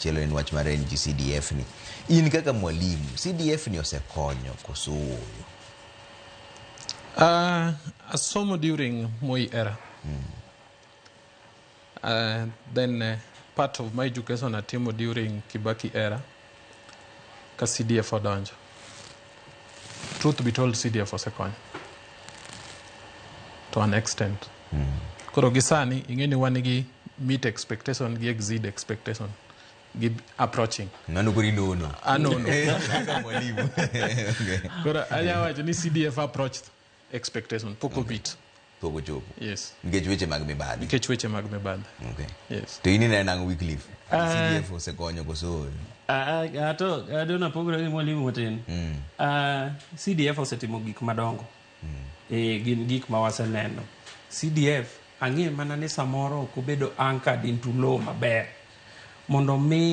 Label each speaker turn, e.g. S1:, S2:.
S1: machielo en wach mar NG CDF ni. In kaka mwalimu, CDF ni osekonyo koso oyo?
S2: Asomo during Moi era. Then part of my education atimo during Kibaki era. Ka CDF odonjo. Truth be told, CDF osekonyo. To an extent. Koro gisani, ingeni wanigi meet expectation, gi exceed expectation. Gi approaching.
S1: Nano kuri no.
S2: No.
S1: Kaka mwalimu.
S2: Koro anya wacho ni CDF approached expectation. Poko beat.
S1: Poko chopo.
S2: Yes.
S1: Nikech weche mag mibadhi.
S2: Nikech weche mag mibadhi.
S1: Okay.
S2: Yes.
S1: To ini na nang Wycliffe. CDF osekonyo koso oyo?
S3: Adona pogore gi mwalimu matin. CDF osetimo gik madongo. Gin gik ma waseneno. CDF ang'e mana ni samoro ok obedo anchored into law maber. Mondo mi